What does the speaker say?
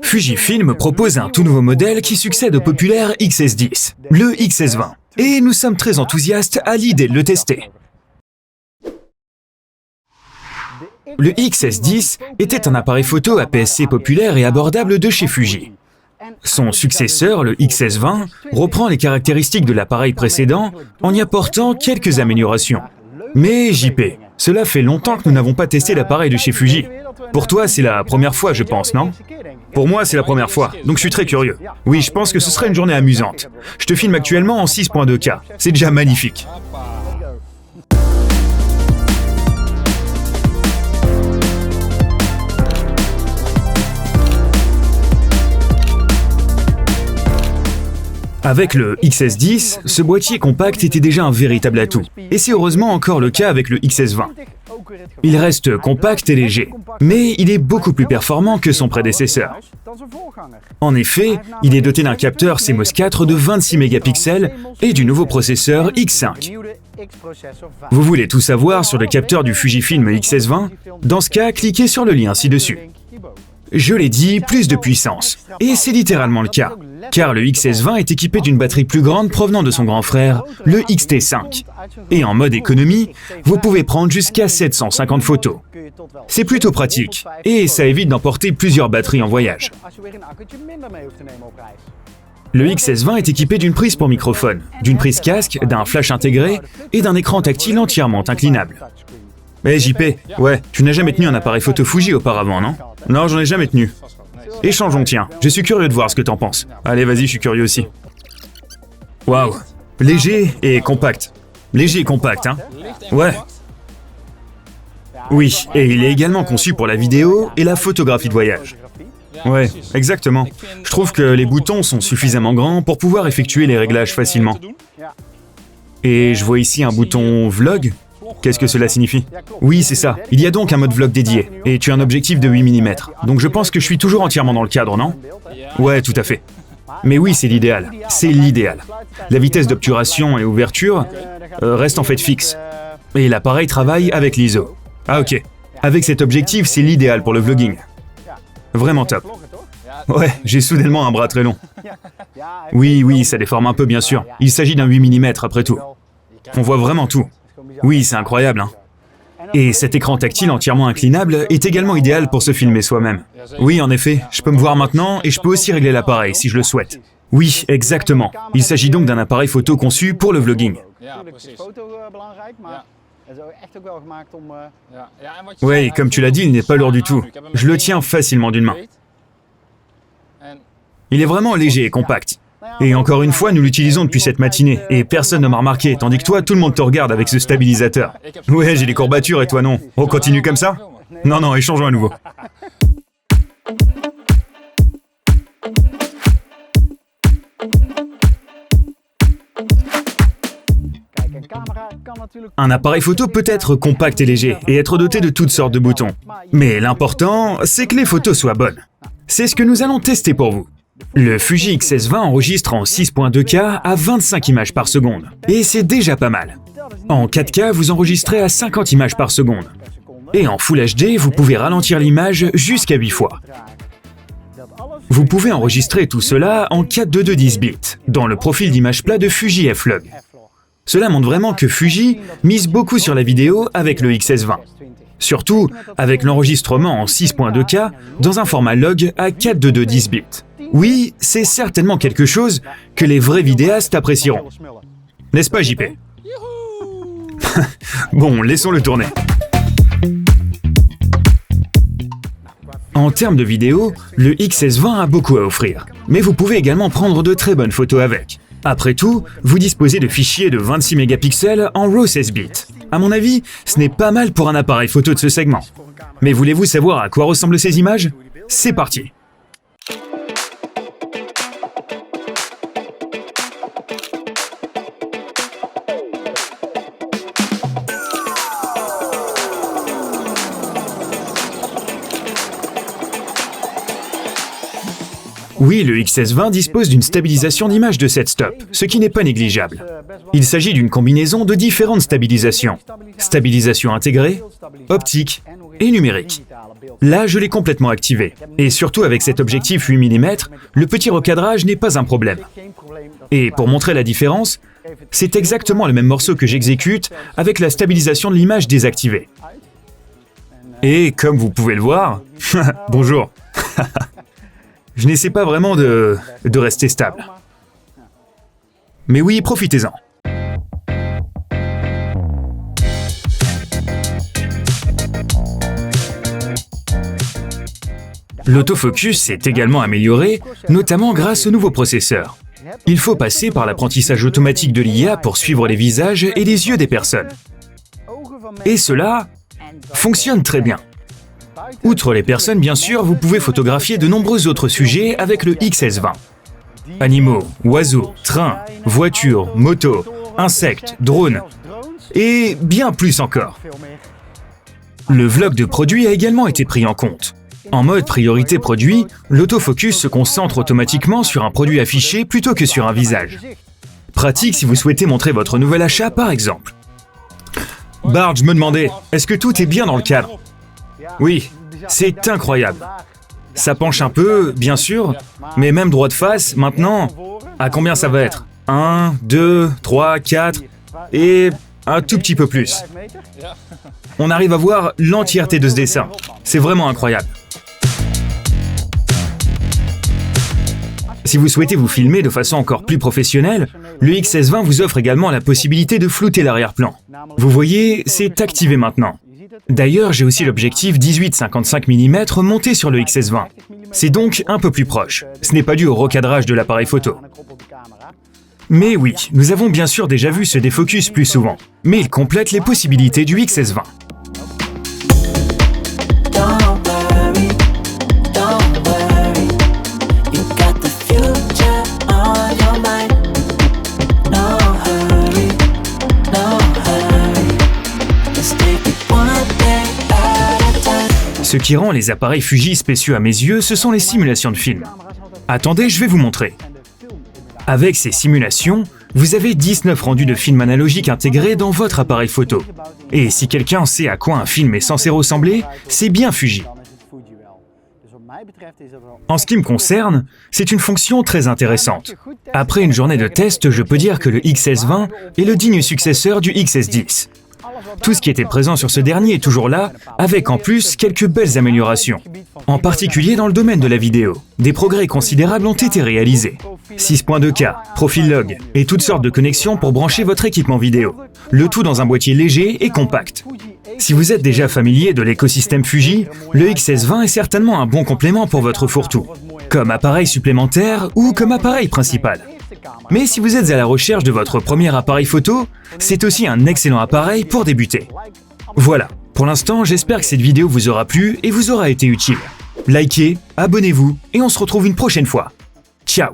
Fujifilm propose un tout nouveau modèle qui succède au populaire XS10, le XS20. Et nous sommes très enthousiastes à l'idée de le tester. Le XS10 était un appareil photo APS-C populaire et abordable de chez Fuji. Son successeur, le XS20, reprend les caractéristiques de l'appareil précédent en y apportant quelques améliorations. Mais JP, cela fait longtemps que nous n'avons pas testé l'appareil de chez Fuji. Pour toi, c'est la première fois, je pense, non? Pour moi, c'est la première fois, donc je suis très curieux. Oui, je pense que ce serait une journée amusante. Je te filme actuellement en 6.2K. C'est déjà magnifique. Avec le XS10, ce boîtier compact était déjà un véritable atout. Et c'est heureusement encore le cas avec le XS20. Il reste compact et léger, mais il est beaucoup plus performant que son prédécesseur. En effet, il est doté d'un capteur CMOS 4 de 26 mégapixels et du nouveau processeur X5. Vous voulez tout savoir sur le capteur du Fujifilm XS20? Dans ce cas, cliquez sur le lien ci-dessus. Je l'ai dit, plus de puissance. Et c'est littéralement le cas, car le XS20 est équipé d'une batterie plus grande provenant de son grand frère, le XT5. Et en mode économie, vous pouvez prendre jusqu'à 750 photos. C'est plutôt pratique, et ça évite d'emporter plusieurs batteries en voyage. Le XS20 est équipé d'une prise pour microphone, d'une prise casque, d'un flash intégré et d'un écran tactile entièrement inclinable. Eh JP, ouais, tu n'as jamais tenu un appareil photo Fuji auparavant, non? Non, j'en ai jamais tenu. Échangeons, tiens, je suis curieux de voir ce que t'en penses. Allez, vas-y, je suis curieux aussi. Waouh, léger et compact. Léger et compact, hein? Ouais. Oui, et il est également conçu pour la vidéo et la photographie de voyage. Ouais, exactement. Je trouve que les boutons sont suffisamment grands pour pouvoir effectuer les réglages facilement. Et je vois ici un bouton Vlog. Qu'est-ce que cela signifie? Oui, c'est ça. Il y a donc un mode vlog dédié, et tu as un objectif de 8 mm. Donc je pense que je suis toujours entièrement dans le cadre, non? Ouais, tout à fait. Mais oui, c'est l'idéal. C'est l'idéal. La vitesse d'obturation et ouverture reste en fait fixe. Et l'appareil travaille avec l'ISO. Ah ok. Avec cet objectif, c'est l'idéal pour le vlogging. Vraiment top. Ouais, j'ai soudainement un bras très long. Oui, ça déforme un peu bien sûr. Il s'agit d'un 8 mm après tout. On voit vraiment tout. Oui, c'est incroyable, hein. Et cet écran tactile entièrement inclinable est également idéal pour se filmer soi-même. Oui, en effet, je peux me voir maintenant et je peux aussi régler l'appareil si je le souhaite. Oui, exactement. Il s'agit donc d'un appareil photo conçu pour le vlogging. Oui, comme tu l'as dit, il n'est pas lourd du tout. Je le tiens facilement d'une main. Il est vraiment léger et compact. Et encore une fois, nous l'utilisons depuis cette matinée, et personne ne m'a remarqué, tandis que toi, tout le monde te regarde avec ce stabilisateur. Ouais, j'ai des courbatures et toi non. On continue comme ça? Non, échangeons à nouveau. Un appareil photo peut être compact et léger, et être doté de toutes sortes de boutons. Mais l'important, c'est que les photos soient bonnes. C'est ce que nous allons tester pour vous. Le Fuji XS20 enregistre en 6.2K à 25 images par seconde. Et c'est déjà pas mal. En 4K, vous enregistrez à 50 images par seconde. Et en Full HD, vous pouvez ralentir l'image jusqu'à 8 fois. Vous pouvez enregistrer tout cela en 4:2 10 bits, dans le profil d'image plat de Fuji F-Log. Cela montre vraiment que Fuji mise beaucoup sur la vidéo avec le XS20. Surtout avec l'enregistrement en 6.2K dans un format log à 4:2 10 bits. Oui, c'est certainement quelque chose que les vrais vidéastes apprécieront. N'est-ce pas, JP? Bon, laissons-le tourner. En termes de vidéo, le XS20 a beaucoup à offrir. Mais vous pouvez également prendre de très bonnes photos avec. Après tout, vous disposez de fichiers de 26 mégapixels en RAW 16 bits. À mon avis, ce n'est pas mal pour un appareil photo de ce segment. Mais voulez-vous savoir à quoi ressemblent ces images? C'est parti! Oui, le XS20 dispose d'une stabilisation d'image de 7 stops, ce qui n'est pas négligeable. Il s'agit d'une combinaison de différentes stabilisations. Stabilisation intégrée, optique et numérique. Là, je l'ai complètement activé. Et surtout avec cet objectif 8 mm, le petit recadrage n'est pas un problème. Et pour montrer la différence, c'est exactement le même morceau que j'exécute avec la stabilisation de l'image désactivée. Et comme vous pouvez le voir, bonjour, je n'essaie pas vraiment de rester stable. Mais oui, profitez-en. L'autofocus s'est également amélioré, notamment grâce au nouveau processeur. Il faut passer par l'apprentissage automatique de l'IA pour suivre les visages et les yeux des personnes. Et cela fonctionne très bien. Outre les personnes, bien sûr, vous pouvez photographier de nombreux autres sujets avec le XS20. Animaux, oiseaux, trains, voitures, motos, insectes, drones, et bien plus encore. Le vlog de produit a également été pris en compte. En mode priorité produit, l'autofocus se concentre automatiquement sur un produit affiché plutôt que sur un visage. Pratique si vous souhaitez montrer votre nouvel achat par exemple. Bard, je me demandais, est-ce que tout est bien dans le cadre? Oui, c'est incroyable. Ça penche un peu, bien sûr, mais même droit de face, maintenant, à combien ça va être? 1, 2, 3, 4, et un tout petit peu plus. On arrive à voir l'entièreté de ce dessin. C'est vraiment incroyable. Si vous souhaitez vous filmer de façon encore plus professionnelle, le XS20 vous offre également la possibilité de flouter l'arrière-plan. Vous voyez, c'est activé maintenant. D'ailleurs, j'ai aussi l'objectif 18-55 mm monté sur le XS20. C'est donc un peu plus proche. Ce n'est pas dû au recadrage de l'appareil photo. Mais oui, nous avons bien sûr déjà vu ce défocus plus souvent, mais il complète les possibilités du XS20. Ce qui rend les appareils Fuji spéciaux à mes yeux, ce sont les simulations de film. Attendez, je vais vous montrer. Avec ces simulations, vous avez 19 rendus de films analogiques intégrés dans votre appareil photo. Et si quelqu'un sait à quoi un film est censé ressembler, c'est bien Fuji. En ce qui me concerne, c'est une fonction très intéressante. Après une journée de test, je peux dire que le XS20 est le digne successeur du XS10. Tout ce qui était présent sur ce dernier est toujours là, avec en plus quelques belles améliorations. En particulier dans le domaine de la vidéo. Des progrès considérables ont été réalisés. 6.2K, profil log et toutes sortes de connexions pour brancher votre équipement vidéo. Le tout dans un boîtier léger et compact. Si vous êtes déjà familier de l'écosystème Fuji, le XS20 est certainement un bon complément pour votre fourre-tout, comme appareil supplémentaire ou comme appareil principal. Mais si vous êtes à la recherche de votre premier appareil photo, c'est aussi un excellent appareil pour débuter. Voilà, pour l'instant, j'espère que cette vidéo vous aura plu et vous aura été utile. Likez, abonnez-vous et on se retrouve une prochaine fois. Ciao!